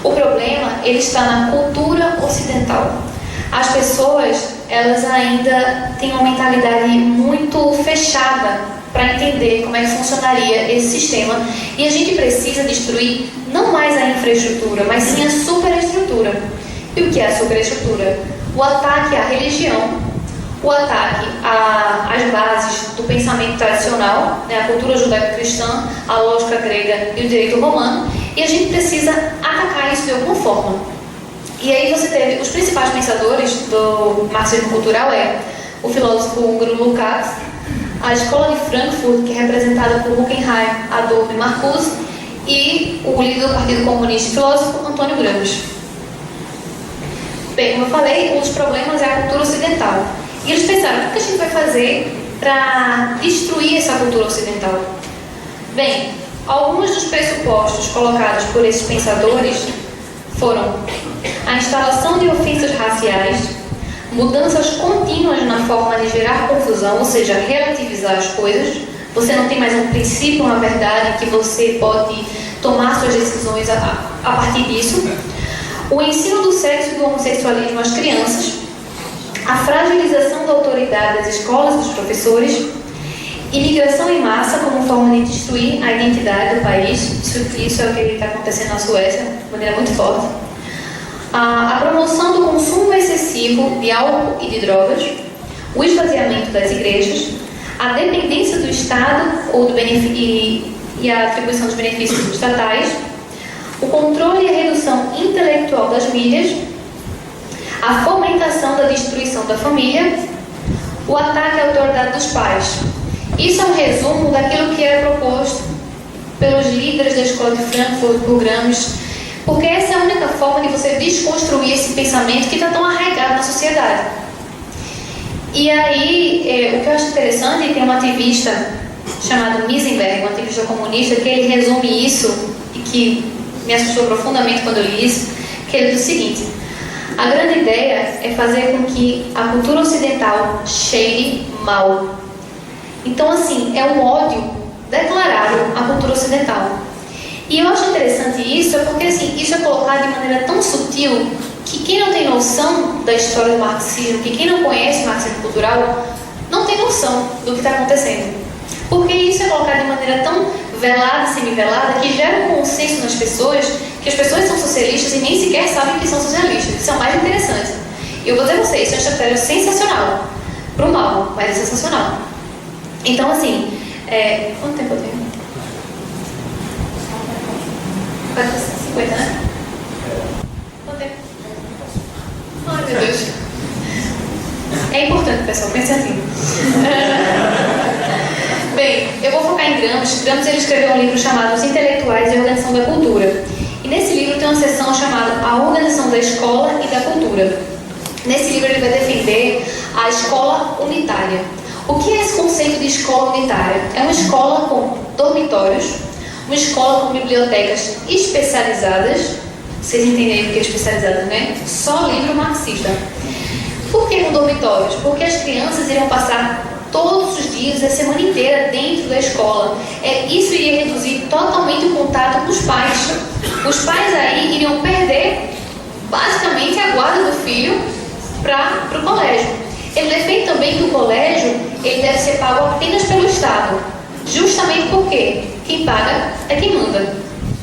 O problema ele está na cultura ocidental. As pessoas, elas ainda têm uma mentalidade muito fechada para entender como é que funcionaria esse sistema, e a gente precisa destruir não mais a infraestrutura, mas sim a superestrutura. E o que é a superestrutura? O ataque à religião, o ataque às bases do pensamento tradicional, né, a cultura judaico-cristã, a lógica grega e o direito romano, e a gente precisa atacar isso de alguma forma. E aí você teve os principais pensadores do marxismo cultural o filósofo húngaro Lukács, a escola de Frankfurt, que é representada por Horkheimer, Adorno e Marcuse, e o líder do Partido Comunista e filósofo Antônio Gramsci. Bem, como eu falei, um dos problemas é a cultura ocidental. E eles pensaram: o que a gente vai fazer para destruir essa cultura ocidental? Bem, alguns dos pressupostos colocados por esses pensadores foram a instalação de ofensas raciais, mudanças contínuas na forma de gerar confusão, ou seja, relativizar as coisas. Você não tem mais um princípio, uma verdade, que você pode tomar suas decisões a partir disso. O ensino do sexo e do homossexualismo às crianças, a fragilização da autoridade das escolas e dos professores, imigração em massa como forma de destruir a identidade do país, isso é o que está acontecendo na Suécia, de maneira muito forte. A promoção do consumo excessivo de álcool e de drogas, o esvaziamento das igrejas, a dependência do Estado e a atribuição dos benefícios estatais, o controle e a redução intelectual das mídias, a fomentação da destruição da família, o ataque à autoridade dos pais. Isso é um resumo daquilo que era proposto pelos líderes da escola de Frankfurt por Gramsci, porque essa é a única forma de você desconstruir esse pensamento que está tão arraigado na sociedade. E aí, o que eu acho interessante, tem um ativista chamado Misenberg, um ativista comunista, que ele resume isso, e que me assustou profundamente quando eu li isso, que ele diz o seguinte: a grande ideia é fazer com que a cultura ocidental cheire mal. Então, assim, é um ódio declarado à cultura ocidental. E eu acho interessante isso, porque assim, isso é colocado de maneira tão sutil que quem não tem noção da história do marxismo, que quem não conhece o marxismo cultural, não tem noção do que está acontecendo. Porque isso é colocado de maneira tão velada e semi-velada que gera um consenso nas pessoas que as pessoas são socialistas e nem sequer sabem que são socialistas. Isso é o mais interessante. E eu vou dizer a vocês, isso é uma estratégia sensacional. Pro mal, mas é sensacional. Então, assim, quanto tempo eu tenho? 50, né? Quanto tempo? Ai, meu Deus. É importante, pessoal, pense assim. Bem, eu vou focar em Gramsci. Gramsci, ele escreveu um livro chamado Os Intelectuais e a Organização da Cultura. E nesse livro tem uma seção chamada A Organização da Escola e da Cultura. Nesse livro ele vai defender a escola unitária. O que é esse conceito de escola unitária? É uma escola com dormitórios, uma escola com bibliotecas especializadas. Vocês entenderam o que é especializado, né? Só livro marxista. Por que com dormitórios? Porque as crianças iriam passar todos os dias, a semana inteira dentro da escola. Isso iria reduzir totalmente o contato com os pais. Os pais aí iriam perder basicamente a guarda do filho para o colégio. Ele defende também que o colégio ele deve ser pago apenas pelo Estado. Justamente porque quem paga é quem manda.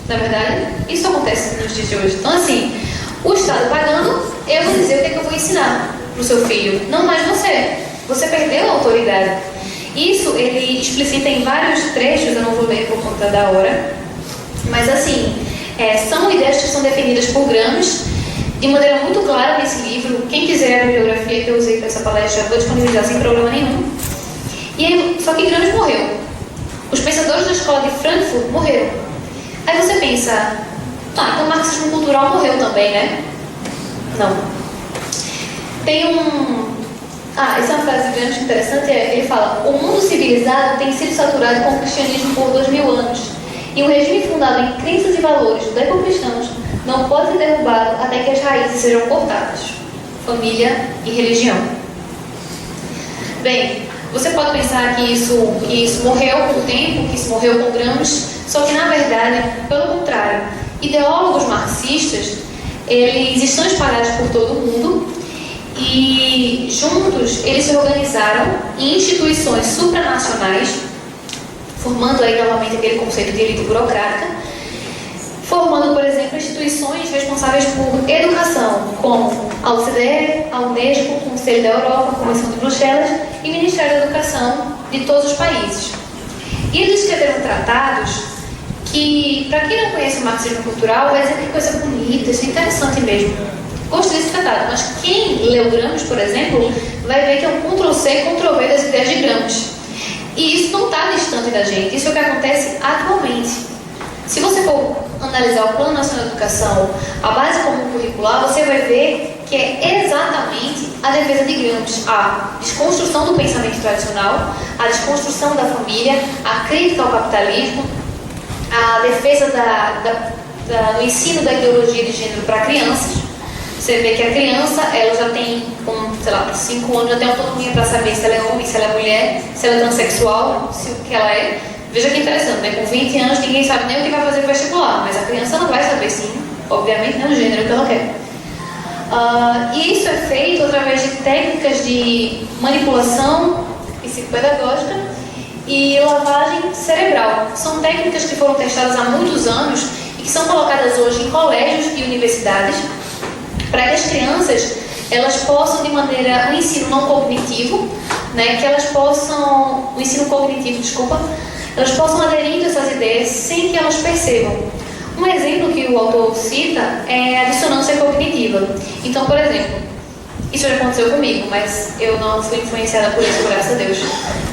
Na verdade, isso acontece nos dias de hoje. Então, assim, o Estado pagando, eu vou dizer o que é que eu vou ensinar para o seu filho. Não mais você. Você perdeu a autoridade. Isso ele explicita em vários trechos, eu não vou ler por conta da hora. Mas, assim, são ideias que são definidas por Gramsci de maneira muito clara nesse livro. Quem quiser a bibliografia que eu usei para essa palestra, eu vou disponibilizar sem problema nenhum. E aí, só que Gramsci morreu. Os pensadores da escola de Frankfurt morreram. Aí você pensa, tá, então o marxismo cultural morreu também, né? Não. Tem essa é uma frase de Gramsci interessante, ele fala: o mundo civilizado tem sido saturado com o cristianismo por 2000 anos, e um regime fundado em crenças e valores judeco-cristãos não pode ser derrubado até que as raízes sejam cortadas. Família e religião. Bem, você pode pensar que isso morreu com o tempo, que isso morreu com Gramsci, só que na verdade, pelo contrário, ideólogos marxistas, eles estão espalhados por todo o mundo e juntos eles se organizaram em instituições supranacionais, formando aí novamente aquele conceito de elite burocrática, formando, por exemplo, instituições responsáveis por educação, como a OCDE, a Unesco, o Conselho da Europa, a Comissão de Bruxelas e o Ministério da Educação de todos os países. E eles escreveram tratados que, para quem não conhece o marxismo cultural, vai dizer que coisa bonita, isso é interessante mesmo. Gostei desse tratado, mas quem leu Gramsci, por exemplo, vai ver que é um Ctrl-C, Ctrl-V das ideias de Gramsci. E isso não está distante da gente, isso é o que acontece atualmente. Se você for analisar o Plano Nacional de Educação, a base comum curricular, você vai ver que é exatamente a defesa de Gramsci, a desconstrução do pensamento tradicional, a desconstrução da família, a crítica ao capitalismo, a defesa do ensino da ideologia de gênero para crianças. Você vê que a criança ela já tem um sei lá, 5 anos já tem autonomia para saber se ela é homem, se ela é mulher, se ela é transexual, se o que ela é. Veja que interessante, né? Com 20 anos ninguém sabe nem o que vai fazer no vestibular, mas a criança não vai saber sim, obviamente, né, o gênero que ela quer. E isso é feito através de técnicas de manipulação psicopedagógica e lavagem cerebral. São técnicas que foram testadas há muitos anos e que são colocadas hoje em colégios e universidades para que as crianças elas possam, de maneira, um ensino não cognitivo, né, que elas possam, o ensino cognitivo, desculpa, elas possam aderir a essas ideias sem que elas percebam. Um exemplo que o autor cita é a dissonância cognitiva. Então, por exemplo, isso já aconteceu comigo, mas eu não fui influenciada por isso, graças a Deus.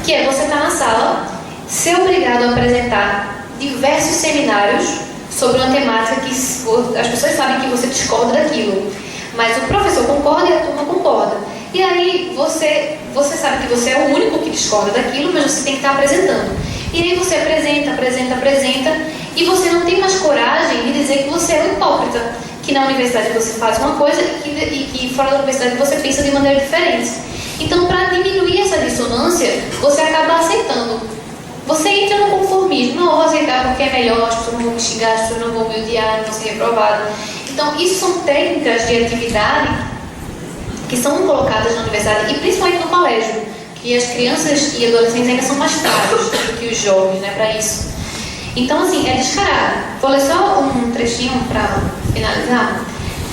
Que é você estar na sala, ser obrigado a apresentar diversos seminários sobre uma temática que as pessoas sabem que você discorda daquilo, mas o professor concorda e a turma concorda. E aí você sabe que você é o único que discorda daquilo, mas você tem que estar apresentando. E aí você apresenta, e você não tem mais coragem de dizer que você é um hipócrita, que na universidade você faz uma coisa e que fora da universidade você pensa de maneira diferente. Então, para diminuir essa dissonância, você acaba aceitando. Você entra no conformismo, não vou aceitar porque é melhor, as pessoas não vão me xingar, as pessoas não vão me odiar, não vão ser reprovadas. Então, isso são técnicas de atividade que são colocadas na universidade e principalmente no colégio, que as crianças e adolescentes ainda são mais fracos do que os jovens, né, para isso. Então, assim, é descarado. Vou ler só um trechinho para finalizar,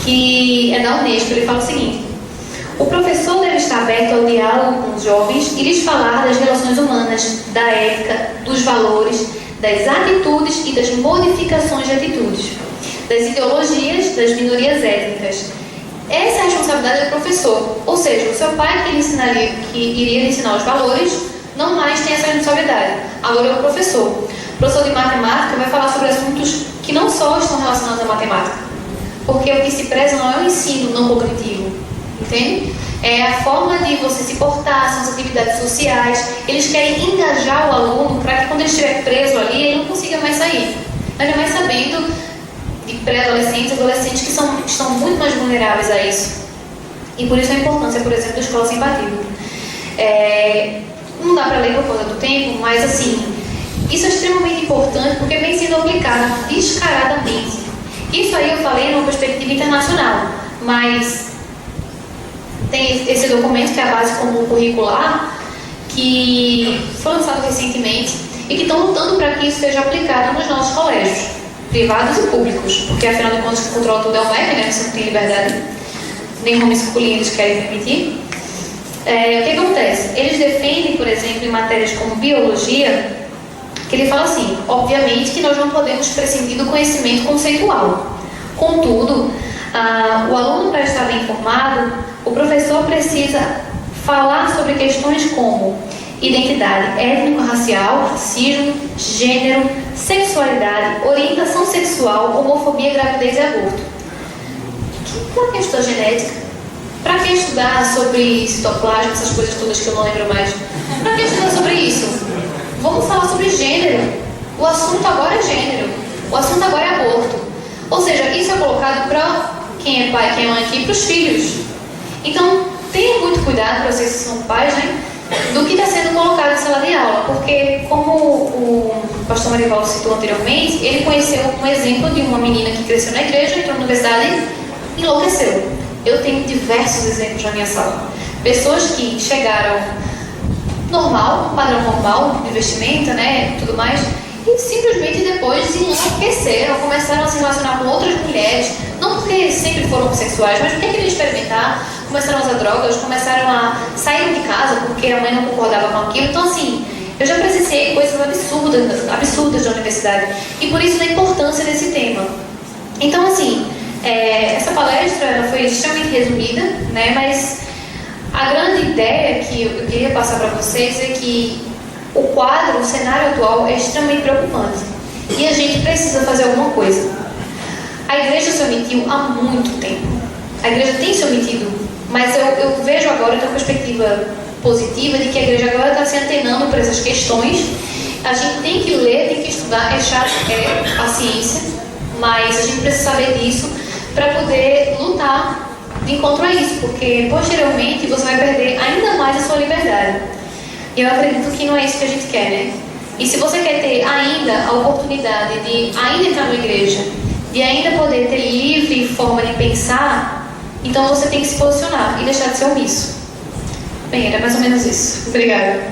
que é da Unesco. Ele fala o seguinte: o professor deve estar aberto ao diálogo com os jovens e lhes falar das relações humanas, da ética, dos valores, das atitudes e das modificações de atitudes, das ideologias, das minorias étnicas. Essa é a responsabilidade do professor, ou seja, o seu pai que iria lhe ensinar os valores, não mais tem essa responsabilidade. Agora é o professor. O professor de matemática vai falar sobre assuntos que não só estão relacionados à matemática, porque o que se preza não é o ensino não cognitivo, entende? É a forma de você se portar, são as atividades sociais. Eles querem engajar o aluno para que quando ele estiver preso ali, ele não consiga mais sair. Ainda mais sabendo de pré-adolescentes e adolescentes que estão muito mais vulneráveis a isso. E por isso a importância, por exemplo, da escola sem partido. Não dá para ler por conta do tempo, mas assim, isso é extremamente importante porque vem sendo aplicado descaradamente. Isso aí eu falei numa perspectiva internacional, mas tem esse documento que é a base comum curricular, que foi lançado recentemente e que estão lutando para que isso seja aplicado nos nossos colégios, privados e públicos, porque afinal de contas quem controla tudo é o MEC, né? Você não tem liberdade, nem homeschooling eles querem permitir. O que acontece? Eles defendem, por exemplo, em matérias como biologia, que ele fala assim: obviamente que nós não podemos prescindir do conhecimento conceitual. Contudo, o aluno, para estar bem informado, o professor precisa falar sobre questões como identidade étnico-racial, racismo, gênero, sexualidade, orientação sexual, homofobia, gravidez e aborto. Para que estudar genética? Para que estudar sobre citoplasma, essas coisas todas que eu não lembro mais? Para que estudar sobre isso? Vamos falar sobre gênero. O assunto agora é gênero. O assunto agora é aborto. Ou seja, isso é colocado para quem é pai, quem é mãe aqui, para os filhos. Então, tenham muito cuidado, para vocês que são pais, né, do que está sendo colocado em sala de aula. Porque, como o pastor Marivaldo citou anteriormente, ele conheceu um exemplo de uma menina que cresceu na igreja, entrou na universidade e enlouqueceu. Eu tenho diversos exemplos na minha sala. Pessoas que chegaram normal, padrão normal de vestimenta, né, tudo mais, e simplesmente depois enlouqueceram, começaram a se relacionar com outras mulheres, não porque sempre foram homossexuais, mas porque queriam experimentar, começaram a usar drogas, começaram a sair de casa porque a mãe não concordava com aquilo. Então, assim, eu já presenciei coisas absurdas da universidade, e por isso a importância desse tema. Então, assim, essa palestra ela foi extremamente resumida, né, mas a grande ideia que eu queria passar para vocês é que o quadro, o cenário atual é extremamente preocupante e a gente precisa fazer alguma coisa. A igreja se omitiu há muito tempo. A igreja tem se omitido, mas eu vejo agora de uma perspectiva positiva de que a igreja agora está se antenando para essas questões. A gente tem que ler, tem que estudar, é chato, é a ciência, mas a gente precisa saber disso para poder lutar de encontro a isso, porque posteriormente você vai perder ainda mais a sua liberdade. E eu acredito que não é isso que a gente quer, né? E se você quer ter ainda a oportunidade de ainda entrar na igreja, de ainda poder ter livre forma de pensar, então você tem que se posicionar e deixar de ser omisso. Bem, era mais ou menos isso. Obrigada.